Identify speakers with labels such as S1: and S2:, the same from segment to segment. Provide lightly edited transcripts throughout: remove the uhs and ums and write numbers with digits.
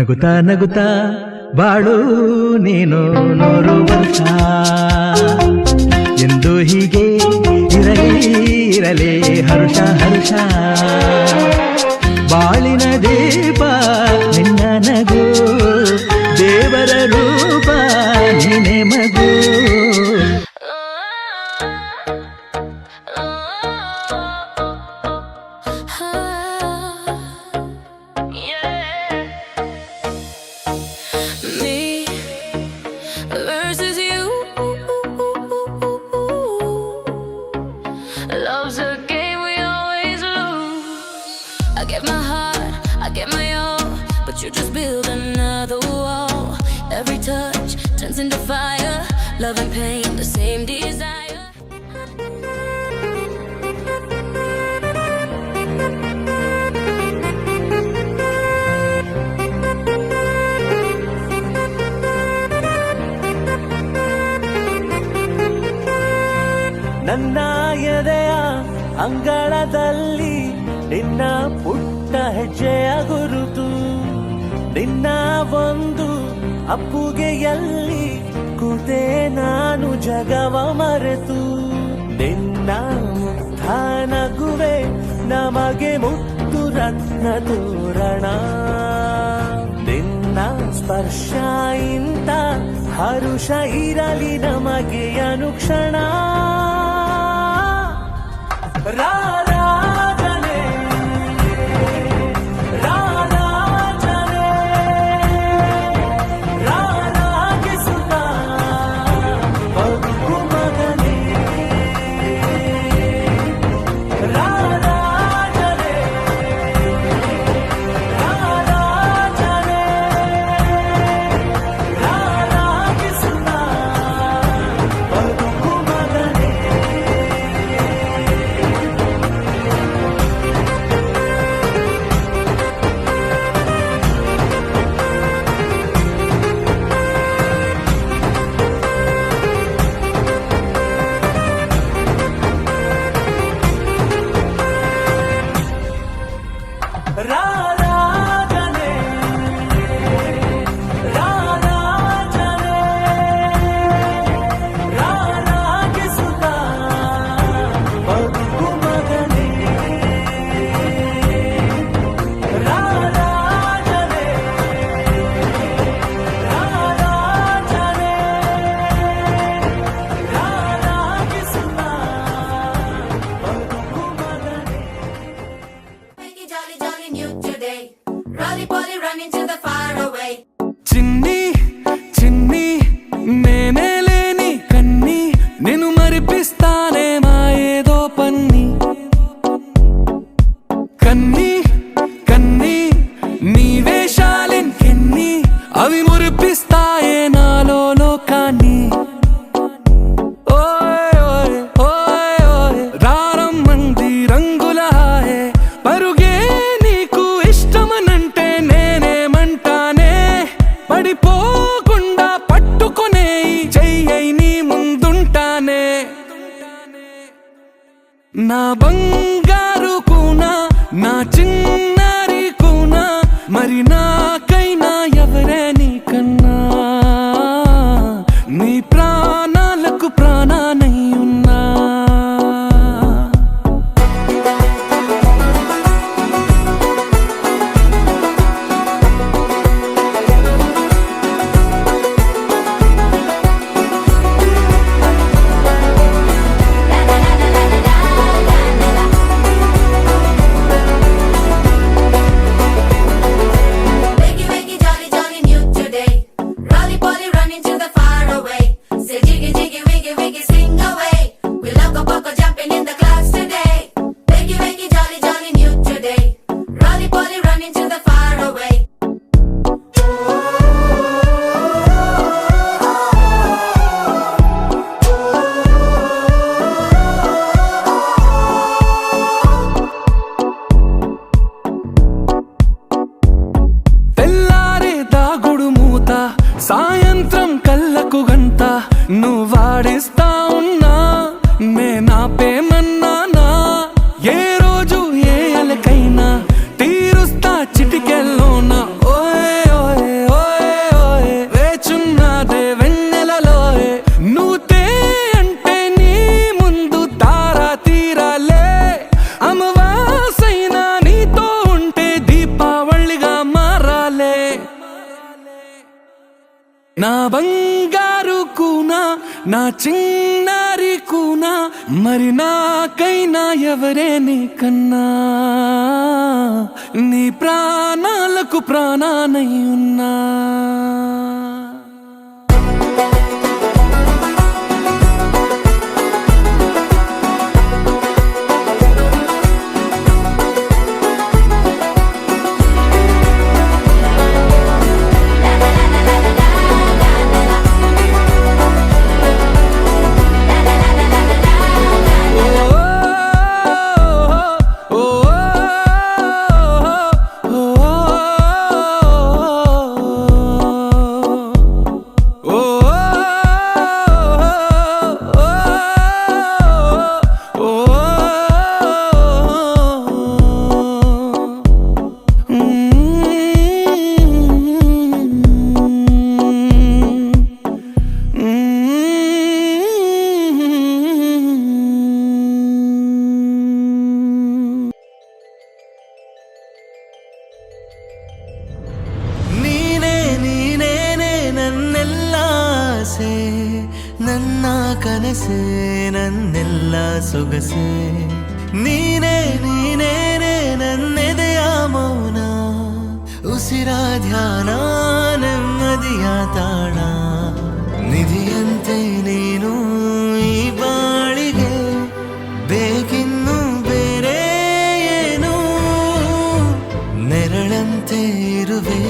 S1: ನಗುತ್ತಾ ನಗುತ್ತಾ ಬಾಳು ನೀನು 100 ವರ್ಷ ಎಂದು ಹೀಗೆ ಇರಲಿ ಹರುಷ ಹರುಷ ಬಾಳಿನ ದೀಪ ನಿನ್ನ ನಗು ದೇವರ ರೂಪ ನೀನೆ ಮಗು
S2: Love's a game we always lose. I get my heart, I get my all, but you just build another wall. Every touch turns into fire. Love and pain, the same desire.
S3: ನನ್ನ ಎದೆಯ ಅಂಗಳದಲ್ಲಿ ನಿನ್ನ ಪುಟ್ಟ ಹೆಜ್ಜೆಯ ಗುರುತು ನಿನ್ನ ಒಂದು ಅಪ್ಪುಗೆಯಲ್ಲಿ ಕೂತೆ ನಾನು ಜಗವ ಮರೆತು ನಿನ್ನ ಮುಗ್ಧ ನಗುವೆ ನಮಗೆ ಮುತ್ತು ರತ್ನ ತೋರಣ ನಿನ್ನ ಸ್ಪರ್ಶ ಇಂತ ಹರುಷ ಇರಲಿ ನಮಗೆ ಅನುಕ್ಷಣ ರಾರಾಜನೆ ರಾರಾಜನೆ ರಾರಾಗಿಸುತ್ತ ಬದುಕು ಮಗನೇ ರಾರಾಜನೆ ರಾರಾಜನೆ ರಾರಾಗಿಸುತ್ತ ಬದುಕು ಮಗನೇ ರಾರಾಜನೆ ರಾರಾಜನೆ ರಾರಾಗಿಸುತ್ತ ಬದುಕು ಮಗನೇ ರಾರಾಜನೆ ರಾರಾಜನೆ ರಾರಾಗಿಸುತ್ತ ಬದುಕು ಮಗನೇ
S2: Make it jolly, jolly new today. Rolly poly running to the far away.
S4: చిన్ని చిన్ని నేనే లేని కన్ని నేను మరిపిస్తానే మా ఏదో పన్ని కన్ని కన్ని నీ వేషాలెన్కెన్ని అవి మురిపిస్తాయే నాలో లోకాన్ని ఓయ్ ఓయ్ ఓయ్ ఓయ్ రారమ్మంది రంగుల హాయే పరుగే నీకు ఇష్టమనంటే నేనేమంటానే పడిపోకుండా పట్టుకునే చెయ్యై నీ ముందుంటానే నా బంగారు కూన నా చిన్న నా బంగారు కూనా నా చిన్నారి కూనా మరి నాకైనా ఎవరే నీ కన్నా నీ ప్రాణాలకు ప్రాణానై ఉన్నా
S5: ನನ್ನ ಕನಸೆ ನನ್ನೆಲ್ಲ ಸೊಗಸೆ ನೀನೇ ನೀನೇನೆ ನನ್ನೆದೆಯ ಮೌನ ಉಸಿರ ಧ್ಯಾನ ನೆಮ್ಮದಿಯ ತಾಣ ನಿಧಿಯಂತೆ ನೀನು ಈ ಬಾಳಿಗೆ ಬೇಕಿನ್ನು ಬೇರೆ ಏನು ನೆರಳಂತೆ ಇರುವೆ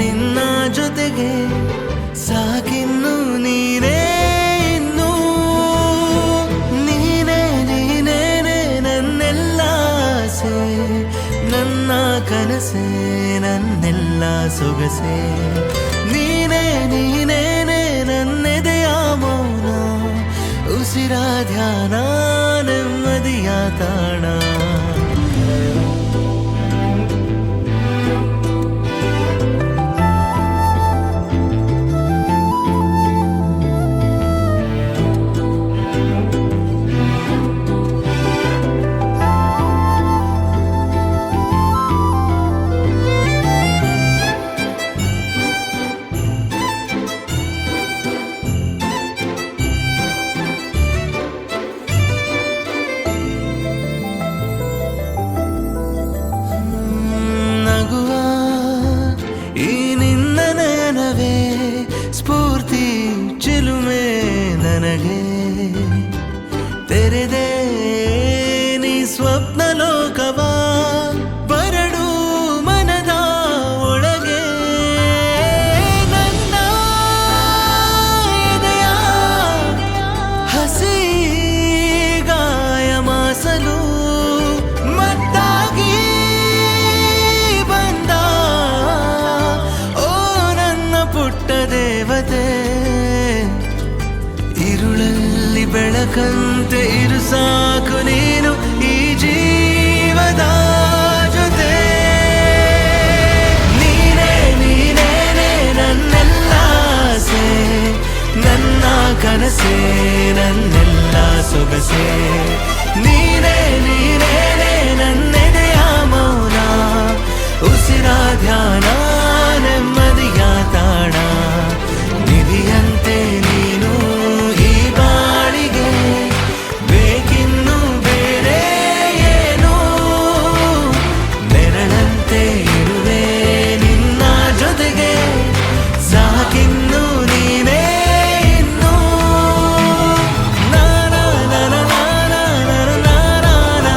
S5: ನಿನ್ನ ಜೊತೆಗೆ ಸಾಕಿನ್ನು ನೀನೇ ಇನ್ನು ನೀನೇ ನೀನೇನೆ ನನ್ನೆಲ್ಲ ಆಸೆ ನನ್ನ ಕನಸೆ ನನ್ನೆಲ್ಲ ಸೊಗಸೆ ನೀನೇ ನೀನೇನೆ ನನ್ನೆದೆಯ ಮೌನ ಉಸಿರ ಧ್ಯಾನ ನೆಮ್ಮದಿಯ ತಾಣ ಸ್ಫೂರ್ತಿ ಚಿಲುಮೆ ನನಗೆ ತೆರೆದೆ ನೀ ಸ್ವಪ್ನ ಲೋಕವ ಬರಡು ಮನದ ಒಳಗೆ ನನ್ನ ಎದೆಯ ಹಸಿ ಗಾಯ ಮಾಸಲು ಮತ್ತಾಗಿ ಬಂದ ಓ ನನ್ನ ಪುಟ್ಟ ದೇವತೆ ഇരുളಲ್ಲಿ ಬೆಳಕಂತೆ ಇರು ಸಾಕು ನೀನು ಈ ಜೀವದ ಜೊತೆ ನೀನೇ ನೀನೇನೆ ನನ್ನೆಲ್ಲ ಆಸೆ ನನ್ನ ಕನಸೆ ನನ್ನೆಲ್ಲ ಸೊಗಸೆ ನೀನೇ ನೀನೇನೆ ನನ್ನೆದೆಯ ಮೌನ ಉಸಿರ ಧ್ಯಾನ ನೆಮ್ಮದಿಯ ತಾಣ ನಿಧಿಯಂತೆ ನೀನು ಈ ಬಾಳಿಗೆ ಬೇಕಿನ್ನು ಬೇರೆ ಏನು ನೆರಳಂತೆ ಇರುವೆ ನಿನ್ನ ಜೊತೆಗೆ ಸಾಕಿನ್ನು ನೀನೇ ಇನ್ನು ನಾನ ನಾನ ನಾನ ನಾನ ನಾನ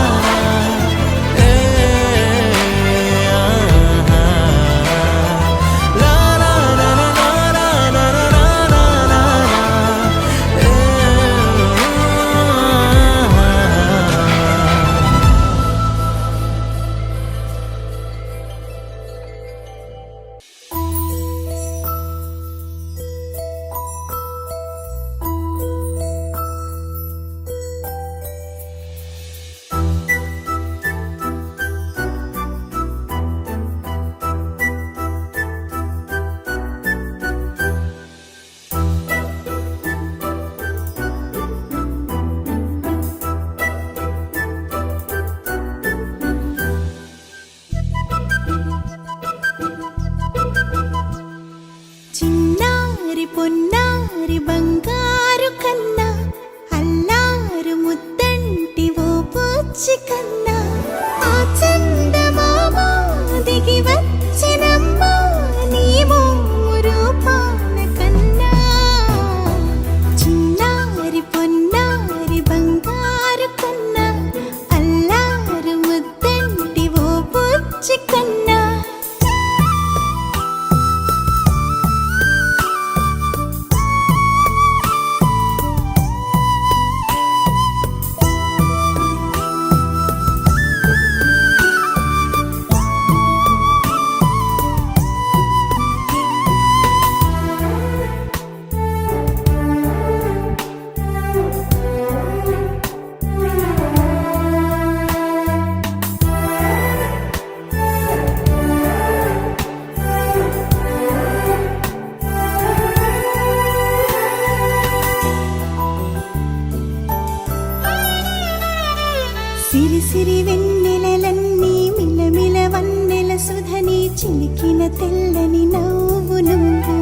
S6: చిన్న తెల్లని నవ్వు నువ్వు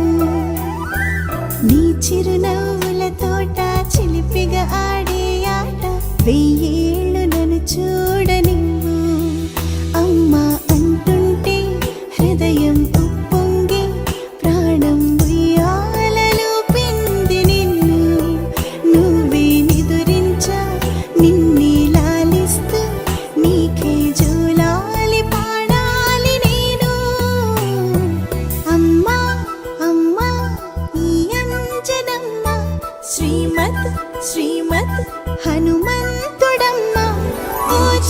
S6: నీ చిరునవ్వుల తోట చిలిపిగా ఆడే ఆట వెయ్యేళ్ళు నన్ను చూడనివ్వు అమ్మా అంటుంటే హృదయం ఉప్పొంగి ప్రాణం ఉయ్యాలలో పిండి నిన్ను నువ్వే నిదురించా నిన్నే లాలిస్తూ నీకే జోలాలి పాడాలి నేను అమ్మా అమ్మా ఈ అంజనమ్మ శ్రీమత్ శ్రీమత్ హనుమంతుడమ్మ పూజ